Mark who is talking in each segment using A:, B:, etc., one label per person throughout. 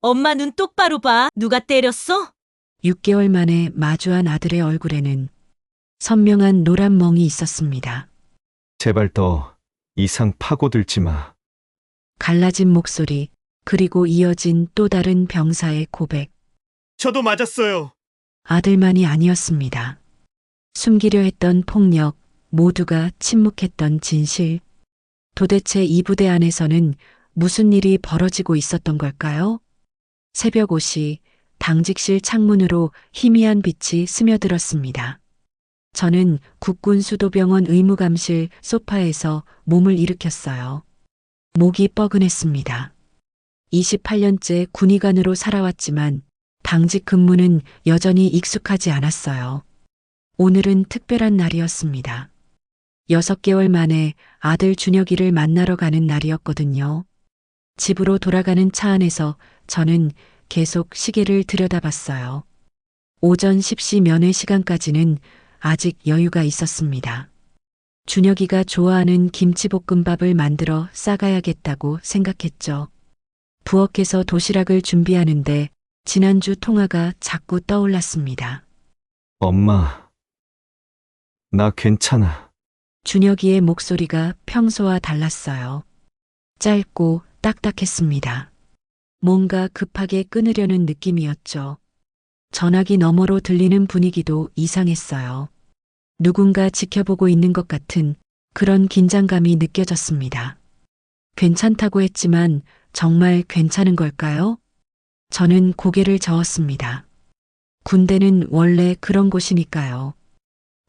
A: 엄마 눈 똑바로 봐. 누가 때렸어?
B: 6개월 만에 마주한 아들의 얼굴에는 선명한 노란 멍이 있었습니다.
C: 제발 더 이상 파고들지 마.
B: 갈라진 목소리, 그리고 이어진 또 다른 병사의 고백.
D: 저도 맞았어요.
B: 아들만이 아니었습니다. 숨기려 했던 폭력, 모두가 침묵했던 진실. 도대체 이 부대 안에서는 무슨 일이 벌어지고 있었던 걸까요? 새벽 5시 당직실 창문으로 희미한 빛이 스며들었습니다. 저는 국군 수도병원 의무감실 소파에서 몸을 일으켰어요. 목이 뻐근했습니다. 28년째 군의관으로 살아왔지만 당직 근무는 여전히 익숙하지 않았어요. 오늘은 특별한 날이었습니다. 6개월 만에 아들 준혁이를 만나러 가는 날이었거든요. 집으로 돌아가는 차 안에서 저는 계속 시계를 들여다봤어요. 오전 10시 면회 시간까지는 아직 여유가 있었습니다. 준혁이가 좋아하는 김치볶음밥을 만들어 싸가야겠다고 생각했죠. 부엌에서 도시락을 준비하는데 지난주 통화가 자꾸 떠올랐습니다.
C: 엄마, 나 괜찮아.
B: 준혁이의 목소리가 평소와 달랐어요. 짧고 딱딱했습니다. 뭔가 급하게 끊으려는 느낌이었죠. 전화기 너머로 들리는 분위기도 이상했어요. 누군가 지켜보고 있는 것 같은 그런 긴장감이 느껴졌습니다. 괜찮다고 했지만 정말 괜찮은 걸까요? 저는 고개를 저었습니다. 군대는 원래 그런 곳이니까요.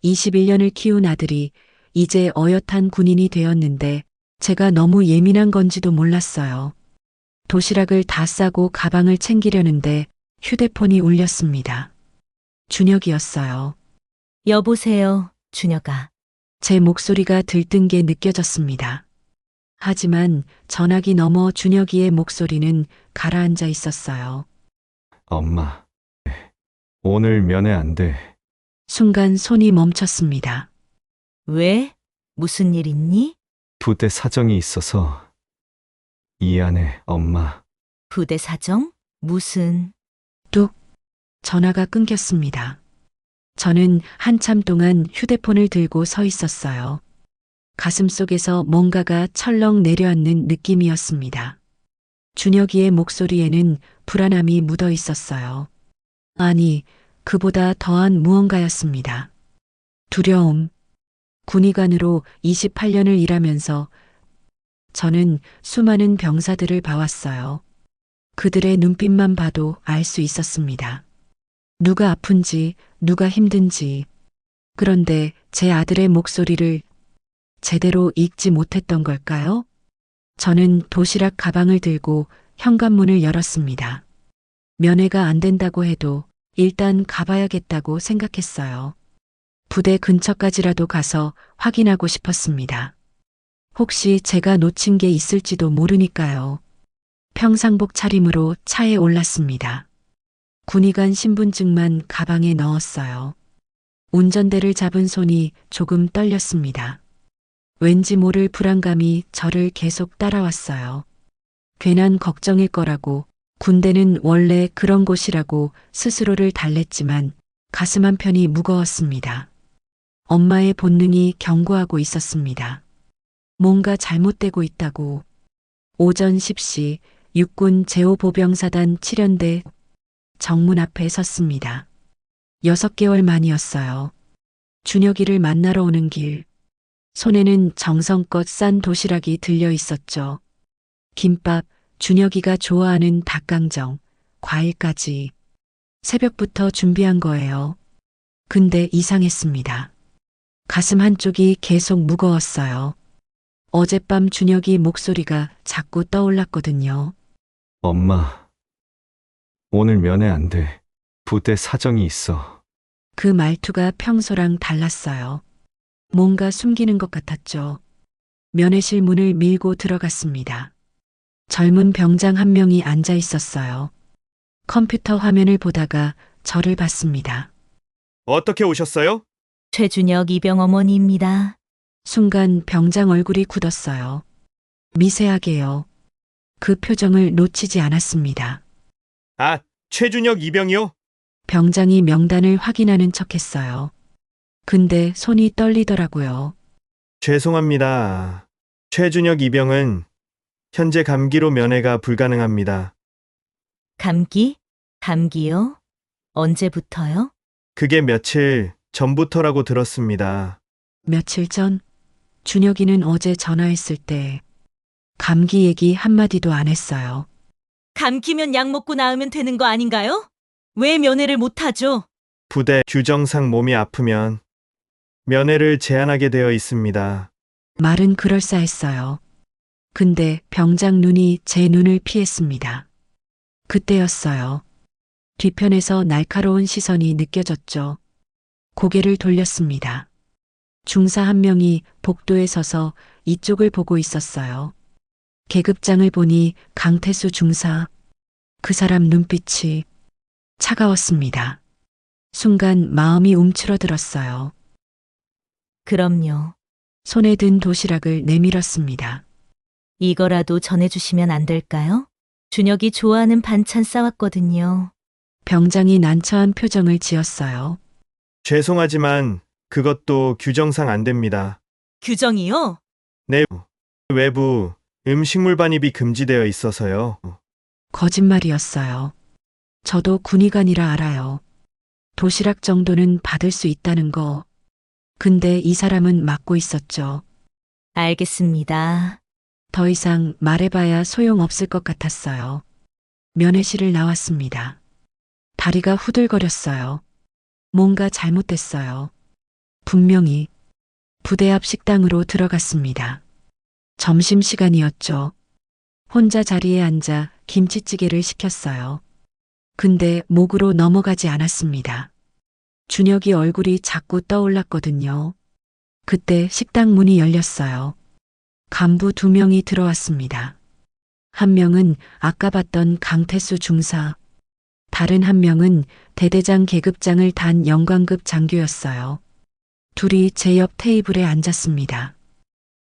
B: 21년을 키운 아들이 이제 어엿한 군인이 되었는데 제가 너무 예민한 건지도 몰랐어요. 도시락을 다 싸고 가방을 챙기려는데 휴대폰이 울렸습니다. 준혁이었어요.
A: 여보세요, 준혁아.
B: 제 목소리가 들뜬 게 느껴졌습니다. 하지만 전화기 너머 준혁이의 목소리는 가라앉아 있었어요.
C: 엄마, 오늘 면회 안 돼.
B: 순간 손이 멈췄습니다.
A: 왜? 무슨 일 있니?
C: 부대 사정이 있어서. 미안해, 엄마.
A: 부대 사정? 무슨?
B: 뚝. 전화가 끊겼습니다. 저는 한참 동안 휴대폰을 들고 서 있었어요. 가슴 속에서 뭔가가 철렁 내려앉는 느낌이었습니다. 준혁이의 목소리에는 불안함이 묻어 있었어요. 아니, 그보다 더한 무언가였습니다. 두려움. 군의관으로 28년을 일하면서 저는 수많은 병사들을 봐왔어요. 그들의 눈빛만 봐도 알 수 있었습니다. 누가 아픈지, 누가 힘든지. 그런데 제 아들의 목소리를 제대로 읽지 못했던 걸까요? 저는 도시락 가방을 들고 현관문을 열었습니다. 면회가 안 된다고 해도 일단 가봐야겠다고 생각했어요. 부대 근처까지라도 가서 확인하고 싶었습니다. 혹시 제가 놓친 게 있을지도 모르니까요. 평상복 차림으로 차에 올랐습니다. 군의관 신분증만 가방에 넣었어요. 운전대를 잡은 손이 조금 떨렸습니다. 왠지 모를 불안감이 저를 계속 따라왔어요. 괜한 걱정일 거라고, 군대는 원래 그런 곳이라고 스스로를 달랬지만 가슴 한편이 무거웠습니다. 엄마의 본능이 경고하고 있었습니다. 뭔가 잘못되고 있다고. 오전 10시 육군 제5보병사단 7연대 정문 앞에 섰습니다. 6개월 만이었어요. 준혁이를 만나러 오는 길. 손에는 정성껏 싼 도시락이 들려 있었죠. 김밥, 준혁이가 좋아하는 닭강정, 과일까지. 새벽부터 준비한 거예요. 근데 이상했습니다. 가슴 한쪽이 계속 무거웠어요. 어젯밤 준혁이 목소리가 자꾸 떠올랐거든요.
C: 엄마, 오늘 면회 안 돼. 부대 사정이 있어.
B: 그 말투가 평소랑 달랐어요. 뭔가 숨기는 것 같았죠. 면회실 문을 밀고 들어갔습니다. 젊은 병장 한 명이 앉아 있었어요. 컴퓨터 화면을 보다가 저를 봤습니다.
D: 어떻게 오셨어요?
A: 최준혁 이병 어머니입니다.
B: 순간 병장 얼굴이 굳었어요. 미세하게요. 그 표정을 놓치지 않았습니다.
D: 아, 최준혁 이병이요?
B: 병장이 명단을 확인하는 척 했어요. 근데 손이 떨리더라고요.
D: 죄송합니다. 최준혁 이병은 현재 감기로 면회가 불가능합니다.
A: 감기? 감기요? 언제부터요?
D: 그게 며칠 전부터라고 들었습니다.
B: 며칠 전 준혁이는 어제 전화했을 때 감기 얘기 한마디도 안 했어요.
A: 감기면 약 먹고 나으면 되는 거 아닌가요? 왜 면회를 못 하죠?
D: 부대 규정상 몸이 아프면 면회를 제한하게 되어 있습니다.
B: 말은 그럴싸했어요. 근데 병장 눈이 제 눈을 피했습니다. 그때였어요. 뒤편에서 날카로운 시선이 느껴졌죠. 고개를 돌렸습니다. 중사 한 명이 복도에 서서 이쪽을 보고 있었어요. 계급장을 보니 강태수 중사. 그 사람 눈빛이 차가웠습니다. 순간 마음이 움츠러들었어요.
A: 그럼요.
B: 손에 든 도시락을 내밀었습니다.
A: 이거라도 전해주시면 안 될까요? 준혁이 좋아하는 반찬 싸왔거든요.
B: 병장이 난처한 표정을 지었어요.
D: 죄송하지만 그것도 규정상 안 됩니다.
A: 규정이요?
D: 네, 외부 음식물 반입이 금지되어 있어서요.
B: 거짓말이었어요. 저도 군의관이라 알아요. 도시락 정도는 받을 수 있다는 거. 근데 이 사람은 막고 있었죠.
A: 알겠습니다.
B: 더 이상 말해봐야 소용없을 것 같았어요. 면회실을 나왔습니다. 다리가 후들거렸어요. 뭔가 잘못됐어요. 분명히 부대 앞 식당으로 들어갔습니다. 점심시간이었죠. 혼자 자리에 앉아 김치찌개를 시켰어요. 근데 목으로 넘어가지 않았습니다. 준혁이 얼굴이 자꾸 떠올랐거든요. 그때 식당 문이 열렸어요. 간부 2명이 들어왔습니다. 한 명은 아까 봤던 강태수 중사, 다른 한 명은 대대장 계급장을 단 영관급 장교였어요. 둘이 제 옆 테이블에 앉았습니다.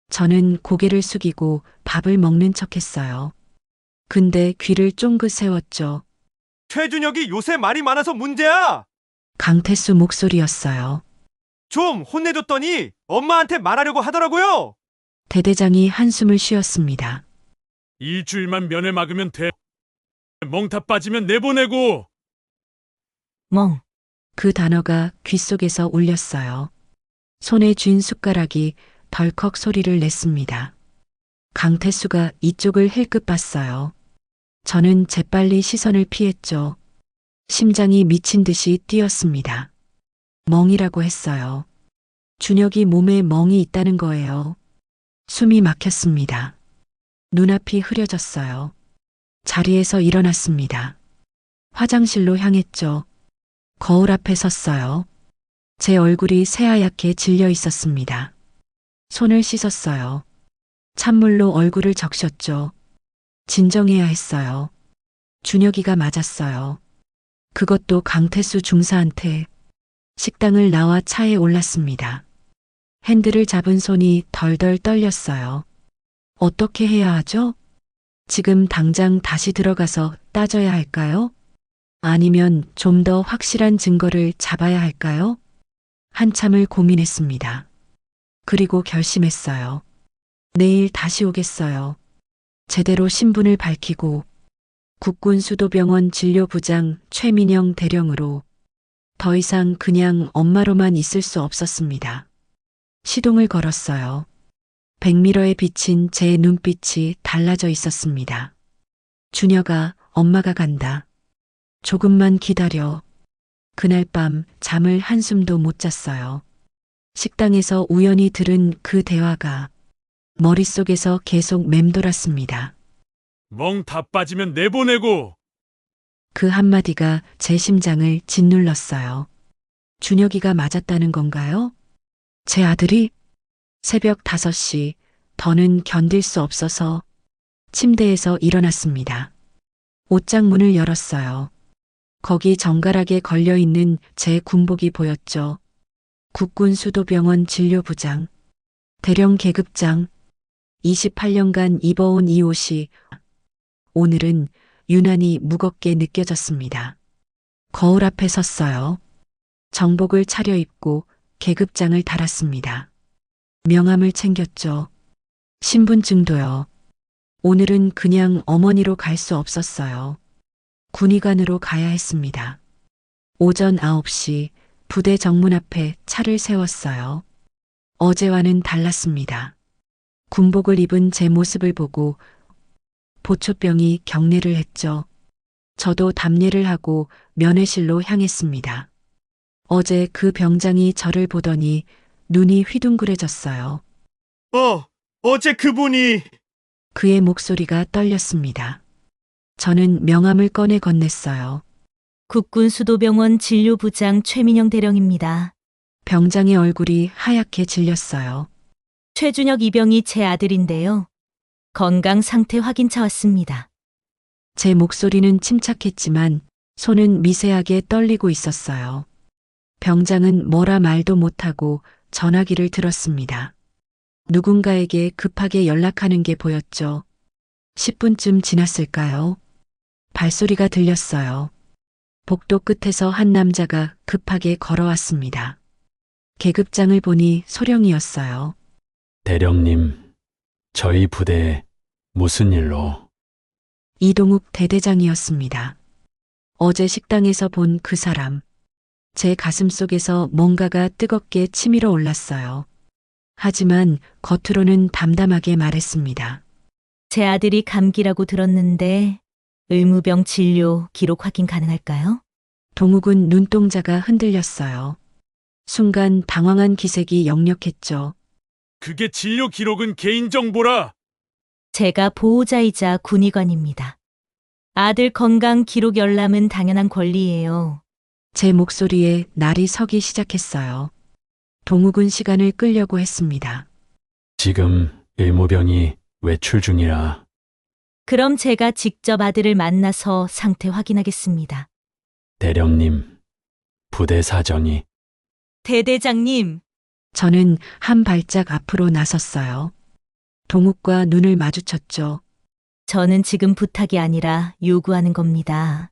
B: 저는 고개를 숙이고 밥을 먹는 척했어요. 근데 귀를 쫑긋 세웠죠.
D: 최준혁이 요새 말이 많아서 문제야!
B: 강태수 목소리였어요.
D: 좀 혼내줬더니 엄마한테 말하려고 하더라고요!
B: 대대장이 한숨을 쉬었습니다.
E: 일주일만 면회 막으면 돼. 멍 다 빠지면 내보내고.
A: 멍.
B: 그 단어가 귓속에서 울렸어요. 손에 쥔 숟가락이 덜컥 소리를 냈습니다. 강태수가 이쪽을 힐끗 봤어요. 저는 재빨리 시선을 피했죠. 심장이 미친 듯이 뛰었습니다. 멍이라고 했어요. 준혁이 몸에 멍이 있다는 거예요. 숨이 막혔습니다. 눈앞이 흐려졌어요. 자리에서 일어났습니다. 화장실로 향했죠. 거울 앞에 섰어요. 제 얼굴이 새하얗게 질려 있었습니다. 손을 씻었어요. 찬물로 얼굴을 적셨죠. 진정해야 했어요. 준혁이가 맞았어요. 그것도 강태수 중사한테. 식당을 나와 차에 올랐습니다. 핸들을 잡은 손이 덜덜 떨렸어요. 어떻게 해야 하죠? 지금 당장 다시 들어가서 따져야 할까요? 아니면 좀 더 확실한 증거를 잡아야 할까요? 한참을 고민했습니다. 그리고 결심했어요. 내일 다시 오겠어요. 제대로 신분을 밝히고 국군수도병원 진료부장 최민영 대령으로. 더 이상 그냥 엄마로만 있을 수 없었습니다. 시동을 걸었어요. 백미러에 비친 제 눈빛이 달라져 있었습니다. 준혁아, 엄마가 간다. 조금만 기다려. 그날 밤 잠을 한숨도 못 잤어요. 식당에서 우연히 들은 그 대화가 머릿속에서 계속 맴돌았습니다.
E: 멍 다 빠지면 내보내고.
B: 그 한마디가 제 심장을 짓눌렀어요. 준혁이가 맞았다는 건가요? 제 아들이? 새벽 5시, 더는 견딜 수 없어서 침대에서 일어났습니다. 옷장 문을 열었어요. 거기 정갈하게 걸려있는 제 군복이 보였죠. 국군수도병원 진료부장, 대령 계급장, 28년간 입어온 이 옷이 오늘은 유난히 무겁게 느껴졌습니다. 거울 앞에 섰어요. 정복을 차려입고 계급장을 달았습니다. 명함을 챙겼죠. 신분증도요. 오늘은 그냥 어머니로 갈 수 없었어요. 군의관으로 가야 했습니다. 오전 9시 부대 정문 앞에 차를 세웠어요. 어제와는 달랐습니다. 군복을 입은 제 모습을 보고 보초병이 경례를 했죠. 저도 답례를 하고 면회실로 향했습니다. 어제 그 병장이 저를 보더니 눈이 휘둥그레졌어요.
D: 어제 그분이
B: 그의 목소리가 떨렸습니다. 저는 명함을 꺼내 건넸어요.
A: 국군수도병원 진료부장 최민영 대령입니다.
B: 병장의 얼굴이 하얗게 질렸어요.
A: 최준혁 이병이 제 아들인데요. 건강 상태 확인차 왔습니다.
B: 제 목소리는 침착했지만 손은 미세하게 떨리고 있었어요. 병장은 뭐라 말도 못하고 전화기를 들었습니다. 누군가에게 급하게 연락하는 게 보였죠. 10분쯤 지났을까요? 발소리가 들렸어요. 복도 끝에서 한 남자가 급하게 걸어왔습니다. 계급장을 보니 소령이었어요.
F: 대령님, 저희 부대에 무슨 일로?
B: 이동욱 대대장이었습니다. 어제 식당에서 본 그 사람. 제 가슴 속에서 뭔가가 뜨겁게 치밀어 올랐어요. 하지만 겉으로는 담담하게 말했습니다.
A: 제 아들이 감기라고 들었는데 의무병 진료 기록 확인 가능할까요?
B: 동욱은 눈동자가 흔들렸어요. 순간 당황한 기색이 역력했죠.
E: 그게 진료 기록은 개인정보라.
A: 제가 보호자이자 군의관입니다. 아들 건강 기록 열람은 당연한 권리예요.
B: 제 목소리에 날이 서기 시작했어요. 동욱은 시간을 끌려고 했습니다.
F: 지금 의무병이 외출 중이라.
A: 그럼 제가 직접 아들을 만나서 상태 확인하겠습니다.
F: 대령님, 부대 사정이.
A: 대대장님,
B: 저는 한 발짝 앞으로 나섰어요. 동욱과 눈을 마주쳤죠.
A: 저는 지금 부탁이 아니라 요구하는 겁니다.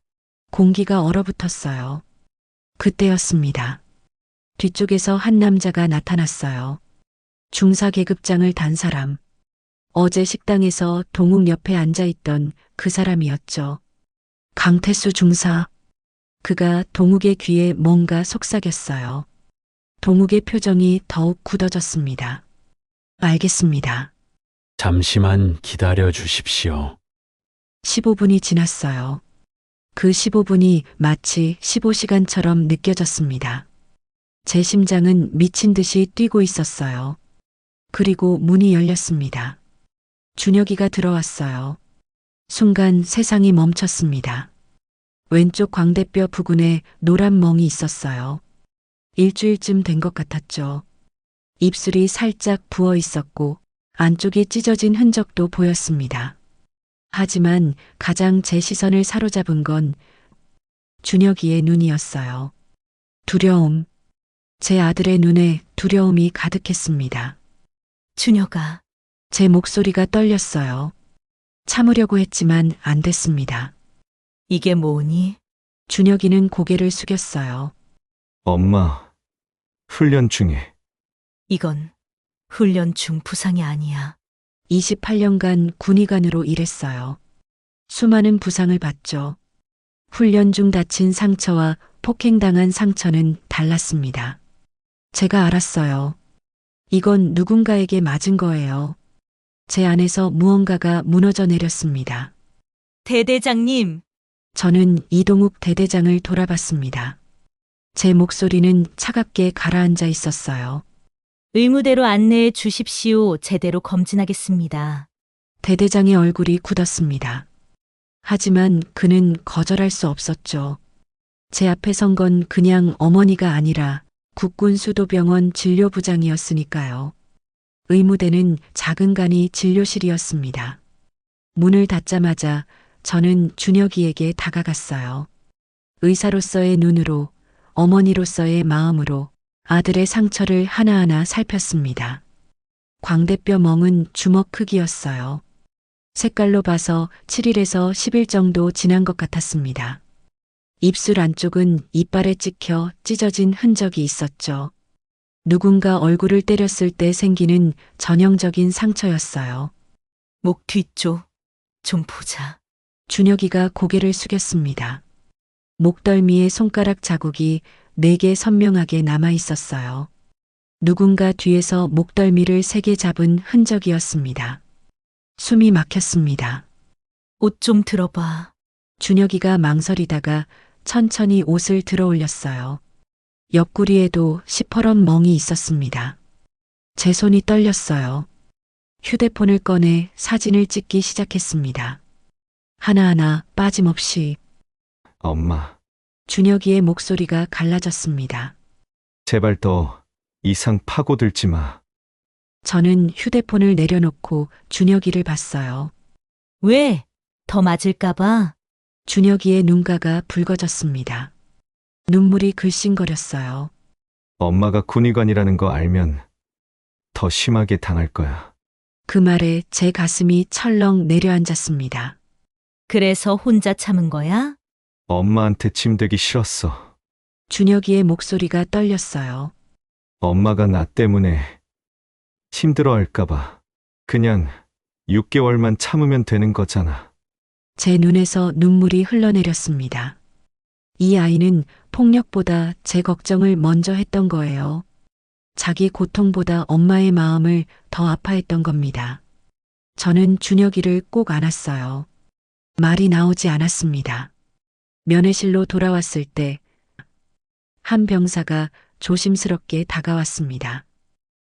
B: 공기가 얼어붙었어요. 그때였습니다. 뒤쪽에서 한 남자가 나타났어요. 중사 계급장을 단 사람. 어제 식당에서 동욱 옆에 앉아있던 그 사람이었죠. 강태수 중사. 그가 동욱의 귀에 뭔가 속삭였어요. 동욱의 표정이 더욱 굳어졌습니다. 알겠습니다.
F: 잠시만 기다려 주십시오.
B: 15분이 지났어요. 그 15분이 마치 15시간처럼 느껴졌습니다. 제 심장은 미친 듯이 뛰고 있었어요. 그리고 문이 열렸습니다. 준혁이가 들어왔어요. 순간 세상이 멈췄습니다. 왼쪽 광대뼈 부근에 노란 멍이 있었어요. 일주일쯤 된 것 같았죠. 입술이 살짝 부어 있었고 안쪽이 찢어진 흔적도 보였습니다. 하지만 가장 제 시선을 사로잡은 건 준혁이의 눈이었어요. 두려움. 제 아들의 눈에 두려움이 가득했습니다.
A: 준혁아,
B: 제 목소리가 떨렸어요. 참으려고 했지만 안 됐습니다.
A: 이게 뭐니?
B: 준혁이는 고개를 숙였어요.
C: 엄마, 훈련 중에.
A: 이건 훈련 중 부상이 아니야.
B: 28년간 군의관으로 일했어요. 수많은 부상을 받죠. 훈련 중 다친 상처와 폭행당한 상처는 달랐습니다. 제가 알았어요. 이건 누군가에게 맞은 거예요. 제 안에서 무언가가 무너져 내렸습니다.
A: 대대장님,
B: 저는 이동욱 대대장을 돌아봤습니다. 제 목소리는 차갑게 가라앉아 있었어요.
A: 의무대로 안내해 주십시오. 제대로 검진하겠습니다.
B: 대대장의 얼굴이 굳었습니다. 하지만 그는 거절할 수 없었죠. 제 앞에 선 건 그냥 어머니가 아니라 국군수도병원 진료부장이었으니까요. 의무대는 작은 간이 진료실이었습니다. 문을 닫자마자 저는 준혁이에게 다가갔어요. 의사로서의 눈으로, 어머니로서의 마음으로 아들의 상처를 하나하나 살폈습니다. 광대뼈 멍은 주먹 크기였어요. 색깔로 봐서 7일에서 10일 정도 지난 것 같았습니다. 입술 안쪽은 이빨에 찍혀 찢어진 흔적이 있었죠. 누군가 얼굴을 때렸을 때 생기는 전형적인 상처였어요.
A: 목 뒤쪽 좀 보자.
B: 준혁이가 고개를 숙였습니다. 목덜미에 손가락 자국이 4개 선명하게 남아 있었어요. 누군가 뒤에서 목덜미를 세게 잡은 흔적이었습니다. 숨이 막혔습니다.
A: 옷 좀 들어봐.
B: 준혁이가 망설이다가 천천히 옷을 들어 올렸어요. 옆구리에도 시퍼런 멍이 있었습니다. 제 손이 떨렸어요. 휴대폰을 꺼내 사진을 찍기 시작했습니다. 하나하나 빠짐없이.
C: 엄마,
B: 준혁이의 목소리가 갈라졌습니다.
C: 제발 더 이상 파고들지 마.
B: 저는 휴대폰을 내려놓고 준혁이를 봤어요.
A: 왜? 더 맞을까봐?
B: 준혁이의 눈가가 붉어졌습니다. 눈물이 글썽거렸어요.
C: 엄마가 군의관이라는 거 알면 더 심하게 당할 거야.
B: 그 말에 제 가슴이 철렁 내려앉았습니다.
A: 그래서 혼자 참은 거야?
C: 엄마한테 짐되기 싫었어.
B: 준혁이의 목소리가 떨렸어요.
C: 엄마가 나 때문에 힘들어할까봐. 그냥 6개월만 참으면 되는 거잖아.
B: 제 눈에서 눈물이 흘러내렸습니다. 이 아이는 폭력보다 제 걱정을 먼저 했던 거예요. 자기 고통보다 엄마의 마음을 더 아파했던 겁니다. 저는 준혁이를 꼭 안았어요. 말이 나오지 않았습니다. 면회실로 돌아왔을 때 한 병사가 조심스럽게 다가왔습니다.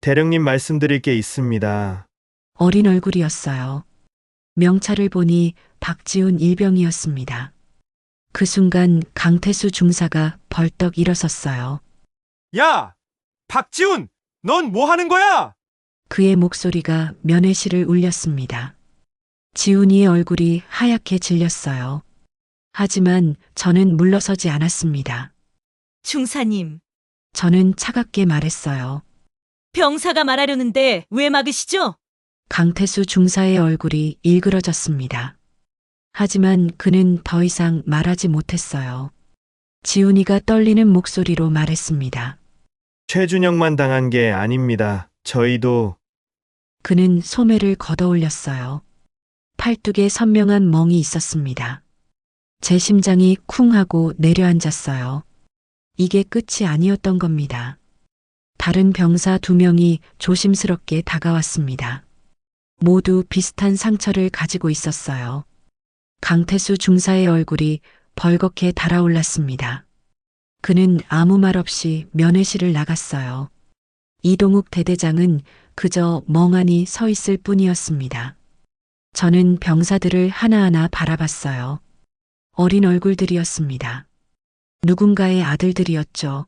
D: 대령님 말씀드릴 게 있습니다.
B: 어린 얼굴이었어요. 명찰을 보니 박지훈 일병이었습니다. 그 순간 강태수 중사가 벌떡 일어섰어요.
G: 야! 박지훈! 넌 뭐 하는 거야?
B: 그의 목소리가 면회실을 울렸습니다. 지훈이의 얼굴이 하얗게 질렸어요. 하지만 저는 물러서지 않았습니다.
A: 중사님,
B: 저는 차갑게 말했어요.
A: 병사가 말하려는데 왜 막으시죠?
B: 강태수 중사의 얼굴이 일그러졌습니다. 하지만 그는 더 이상 말하지 못했어요. 지훈이가 떨리는 목소리로 말했습니다.
D: 최준영만 당한 게 아닙니다. 저희도.
B: 그는 소매를 걷어올렸어요. 팔뚝에 선명한 멍이 있었습니다. 제 심장이 쿵 하고 내려앉았어요. 이게 끝이 아니었던 겁니다. 다른 병사 2명이 조심스럽게 다가왔습니다. 모두 비슷한 상처를 가지고 있었어요. 강태수 중사의 얼굴이 벌겋게 달아올랐습니다. 그는 아무 말 없이 면회실을 나갔어요. 이동욱 대대장은 그저 멍하니 서 있을 뿐이었습니다. 저는 병사들을 하나하나 바라봤어요. 어린 얼굴들이었습니다. 누군가의 아들들이었죠.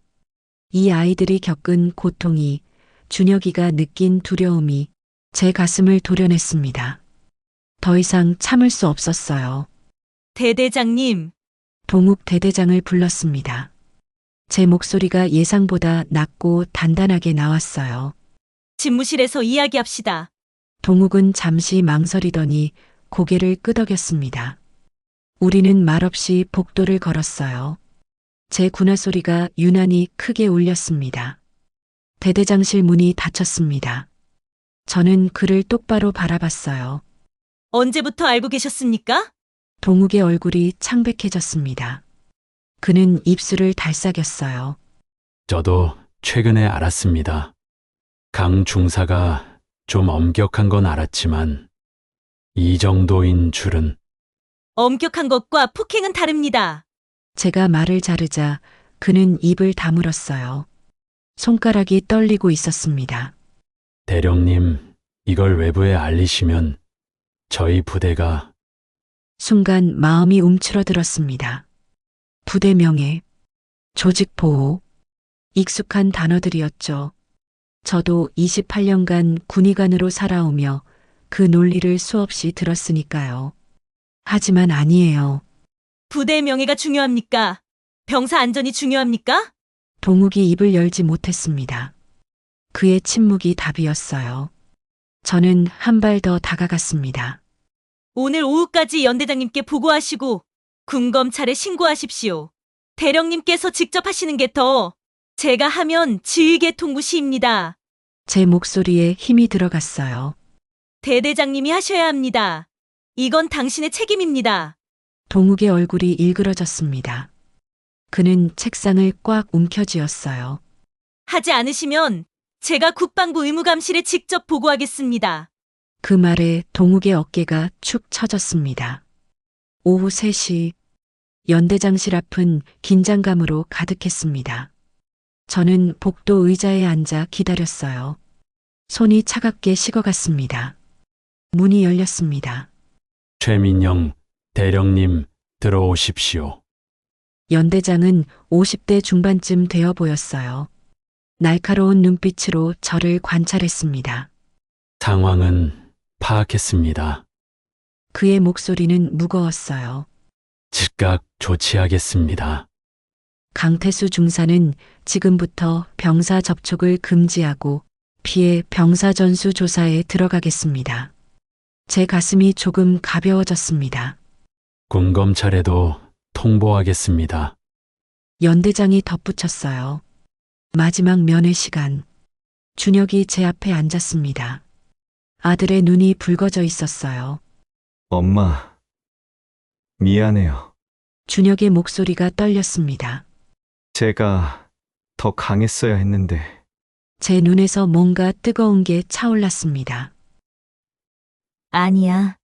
B: 이 아이들이 겪은 고통이, 준혁이가 느낀 두려움이 제 가슴을 도려냈습니다. 더 이상 참을 수 없었어요.
A: 대대장님,
B: 동욱 대대장을 불렀습니다. 제 목소리가 예상보다 낮고 단단하게 나왔어요.
A: 집무실에서 이야기합시다.
B: 동욱은 잠시 망설이더니 고개를 끄덕였습니다. 우리는 말없이 복도를 걸었어요. 제 군화 소리가 유난히 크게 울렸습니다. 대대장실 문이 닫혔습니다. 저는 그를 똑바로 바라봤어요.
A: 언제부터 알고 계셨습니까?
B: 동욱의 얼굴이 창백해졌습니다. 그는 입술을 달싹였어요.
F: 저도 최근에 알았습니다. 강 중사가 좀 엄격한 건 알았지만 이 정도인 줄은.
A: 엄격한 것과 폭행은 다릅니다.
B: 제가 말을 자르자 그는 입을 다물었어요. 손가락이 떨리고 있었습니다.
F: 대령님, 이걸 외부에 알리시면 저희 부대가.
B: 순간 마음이 움츠러들었습니다. 부대 명예, 조직 보호, 익숙한 단어들이었죠. 저도 28년간 군의관으로 살아오며 그 논리를 수없이 들었으니까요. 하지만 아니에요.
A: 부대의 명예가 중요합니까? 병사 안전이 중요합니까?
B: 동욱이 입을 열지 못했습니다. 그의 침묵이 답이었어요. 저는 한 발 더 다가갔습니다.
A: 오늘 오후까지 연대장님께 보고하시고 군검찰에 신고하십시오. 대령님께서 직접 하시는 게 더 제가 하면 지휘계통부 시입니다.
B: 제 목소리에 힘이 들어갔어요.
A: 대대장님이 하셔야 합니다. 이건 당신의 책임입니다.
B: 동욱의 얼굴이 일그러졌습니다. 그는 책상을 꽉 움켜쥐었어요.
A: 하지 않으시면 제가 국방부 의무감실에 직접 보고하겠습니다.
B: 그 말에 동욱의 어깨가 축 처졌습니다. 오후 3시 연대장실 앞은 긴장감으로 가득했습니다. 저는 복도 의자에 앉아 기다렸어요. 손이 차갑게 식어갔습니다. 문이 열렸습니다.
F: 최민영 대령님 들어오십시오.
B: 연대장은 50대 중반쯤 되어 보였어요. 날카로운 눈빛으로 저를 관찰했습니다.
F: 상황은 파악했습니다.
B: 그의 목소리는 무거웠어요.
F: 즉각 조치하겠습니다.
B: 강태수 중사는 지금부터 병사 접촉을 금지하고 피해 병사 전수 조사에 들어가겠습니다. 제 가슴이 조금 가벼워졌습니다.
F: 군검찰에도 통보하겠습니다.
B: 연대장이 덧붙였어요. 마지막 면회 시간. 준혁이 제 앞에 앉았습니다. 아들의 눈이 붉어져 있었어요.
C: 엄마, 미안해요.
B: 준혁의 목소리가 떨렸습니다.
C: 제가 더 강했어야 했는데.
B: 제 눈에서 뭔가 뜨거운 게 차올랐습니다.
A: 아니야.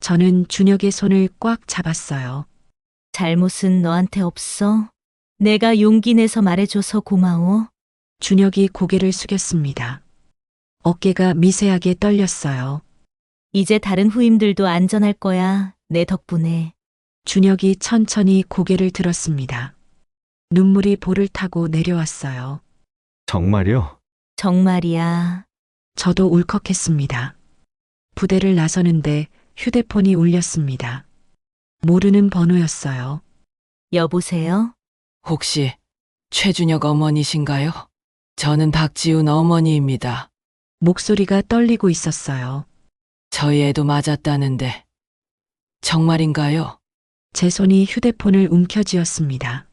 B: 저는 준혁의 손을 꽉 잡았어요.
A: 잘못은 너한테 없어. 내가 용기 내서 말해줘서 고마워.
B: 준혁이 고개를 숙였습니다. 어깨가 미세하게 떨렸어요.
A: 이제 다른 후임들도 안전할 거야. 내 덕분에.
B: 준혁이 천천히 고개를 들었습니다. 눈물이 볼을 타고 내려왔어요.
C: 정말요?
A: 정말이야.
B: 저도 울컥했습니다. 부대를 나서는데 휴대폰이 울렸습니다. 모르는 번호였어요.
A: 여보세요?
H: 혹시 최준혁 어머니신가요? 저는 박지훈 어머니입니다.
B: 목소리가 떨리고 있었어요.
H: 저희 애도 맞았다는데 정말인가요?
B: 제 손이 휴대폰을 움켜쥐었습니다.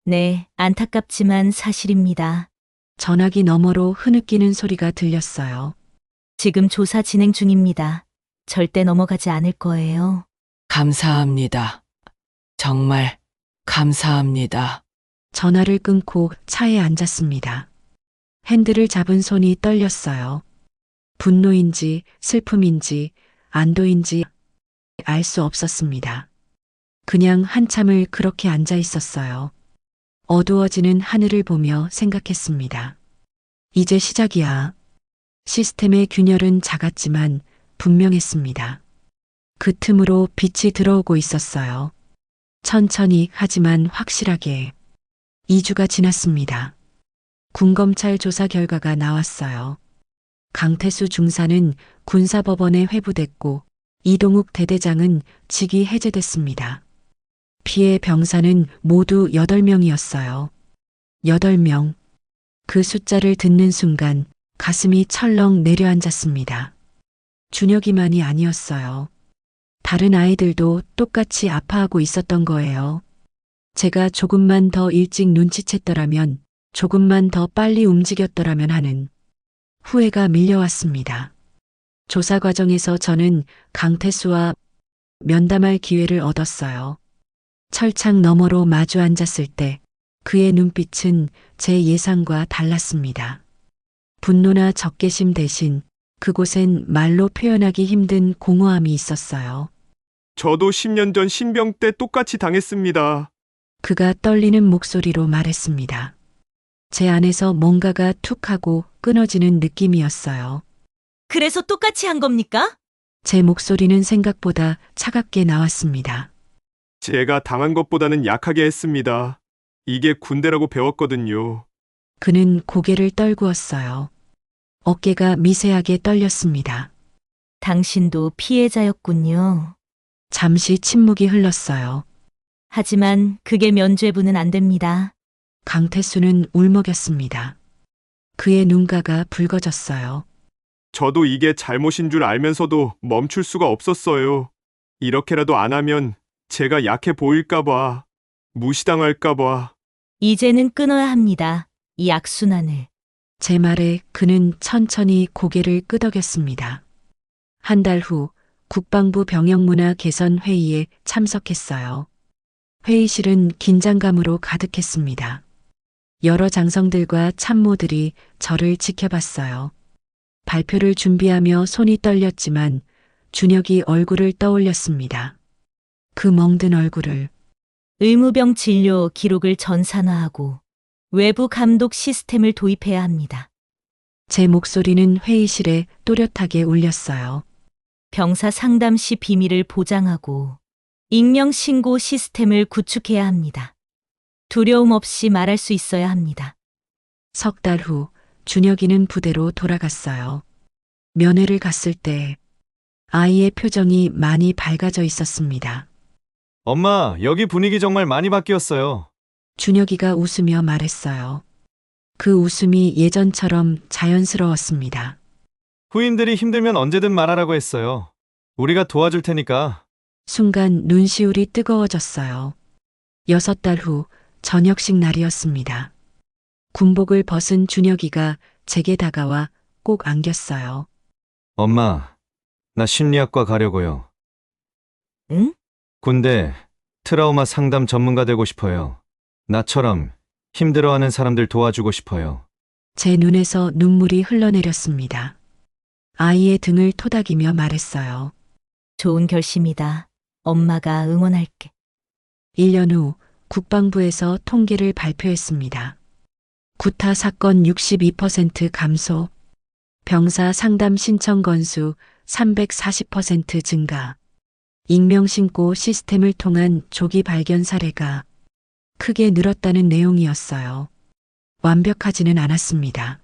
A: 네, 안타깝지만 사실입니다.
B: 전화기 너머로 흐느끼는 소리가 들렸어요.
A: 지금 조사 진행 중입니다. 절대 넘어가지 않을 거예요.
H: 감사합니다. 정말 감사합니다.
B: 전화를 끊고 차에 앉았습니다. 핸들을 잡은 손이 떨렸어요. 분노인지 슬픔인지 안도인지 알 수 없었습니다. 그냥 한참을 그렇게 앉아 있었어요. 어두워지는 하늘을 보며 생각했습니다. 이제 시작이야. 시스템의 균열은 작았지만 분명했습니다. 그 틈으로 빛이 들어오고 있었어요. 천천히 하지만 확실하게. 2주가 지났습니다. 군검찰 조사 결과가 나왔어요. 강태수 중사는 군사법원에 회부됐고 이동욱 대대장은 직위 해제됐습니다. 피해 병사는 모두 8명이었어요. 8명. 그 숫자를 듣는 순간 가슴이 철렁 내려앉았습니다. 준혁이만이 아니었어요. 다른 아이들도 똑같이 아파하고 있었던 거예요. 제가 조금만 더 일찍 눈치챘더라면, 조금만 더 빨리 움직였더라면 하는 후회가 밀려왔습니다. 조사 과정에서 저는 강태수와 면담할 기회를 얻었어요. 철창 너머로 마주 앉았을 때 그의 눈빛은 제 예상과 달랐습니다. 분노나 적개심 대신 그곳엔 말로 표현하기 힘든 공허함이 있었어요.
D: 저도 10년 전 신병 때 똑같이 당했습니다.
B: 그가 떨리는 목소리로 말했습니다. 제 안에서 뭔가가 툭 하고 끊어지는 느낌이었어요.
A: 그래서 똑같이 한 겁니까?
B: 제 목소리는 생각보다 차갑게 나왔습니다.
D: 제가 당한 것보다는 약하게 했습니다. 이게 군대라고 배웠거든요.
B: 그는 고개를 떨구었어요. 어깨가 미세하게 떨렸습니다.
A: 당신도 피해자였군요.
B: 잠시 침묵이 흘렀어요.
A: 하지만 그게 면죄부는 안 됩니다.
B: 강태수는 울먹였습니다. 그의 눈가가 붉어졌어요.
D: 저도 이게 잘못인 줄 알면서도 멈출 수가 없었어요.
G: 이렇게라도 안 하면 제가 약해 보일까봐, 무시당할까봐.
A: 이제는 끊어야 합니다. 이 악순환을.
B: 제 말에 그는 천천히 고개를 끄덕였습니다. 한 달 후 국방부 병역문화 개선 회의에 참석했어요. 회의실은 긴장감으로 가득했습니다. 여러 장성들과 참모들이 저를 지켜봤어요. 발표를 준비하며 손이 떨렸지만 준혁이 얼굴을 떠올렸습니다. 그 멍든 얼굴을.
A: 의무병 진료 기록을 전산화하고 외부 감독 시스템을 도입해야 합니다.
B: 제 목소리는 회의실에 또렷하게 울렸어요.
A: 병사 상담 시 비밀을 보장하고 익명 신고 시스템을 구축해야 합니다. 두려움 없이 말할 수 있어야 합니다.
B: 석 달 후 준혁이는 부대로 돌아갔어요. 면회를 갔을 때 아이의 표정이 많이 밝아져 있었습니다.
C: 엄마, 여기 분위기 정말 많이 바뀌었어요.
B: 준혁이가 웃으며 말했어요. 그 웃음이 예전처럼 자연스러웠습니다.
C: 후임들이 힘들면 언제든 말하라고 했어요. 우리가 도와줄 테니까.
B: 순간 눈시울이 뜨거워졌어요. 6달 후 저녁식 날이었습니다. 군복을 벗은 준혁이가 제게 다가와 꼭 안겼어요.
C: 엄마, 나 심리학과 가려고요.
A: 응?
C: 군대 트라우마 상담 전문가 되고 싶어요. 나처럼 힘들어하는 사람들 도와주고 싶어요.
B: 제 눈에서 눈물이 흘러내렸습니다. 아이의 등을 토닥이며 말했어요.
A: 좋은 결심이다. 엄마가 응원할게.
B: 1년 후 국방부에서 통계를 발표했습니다. 구타 사건 62% 감소, 병사 상담 신청 건수 340% 증가, 익명신고 시스템을 통한 조기 발견 사례가 크게 늘었다는 내용이었어요. 완벽하지는 않았습니다.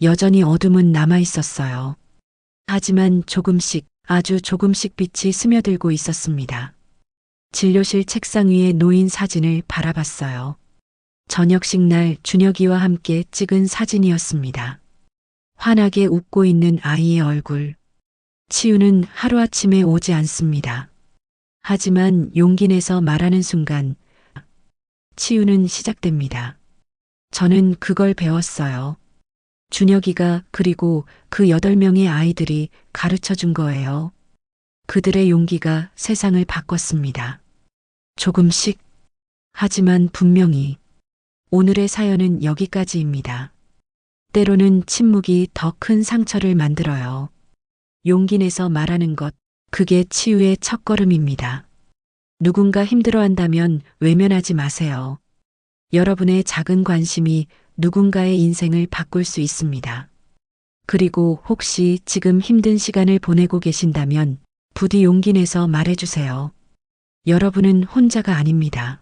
B: 여전히 어둠은 남아 있었어요. 하지만 조금씩, 아주 조금씩 빛이 스며들고 있었습니다. 진료실 책상 위에 놓인 사진을 바라봤어요. 저녁식 날 준혁이와 함께 찍은 사진이었습니다. 환하게 웃고 있는 아이의 얼굴. 치유는 하루아침에 오지 않습니다. 하지만 용기 내서 말하는 순간 치유는 시작됩니다. 저는 그걸 배웠어요. 준혁이가 그리고 그 8명의 아이들이 가르쳐 준 거예요. 그들의 용기가 세상을 바꿨습니다. 조금씩. 하지만 분명히 오늘의 사연은 여기까지입니다. 때로는 침묵이 더 큰 상처를 만들어요. 용기 내서 말하는 것, 그게 치유의 첫걸음입니다. 누군가 힘들어한다면 외면하지 마세요. 여러분의 작은 관심이 누군가의 인생을 바꿀 수 있습니다. 그리고 혹시 지금 힘든 시간을 보내고 계신다면 부디 용기 내서 말해주세요. 여러분은 혼자가 아닙니다.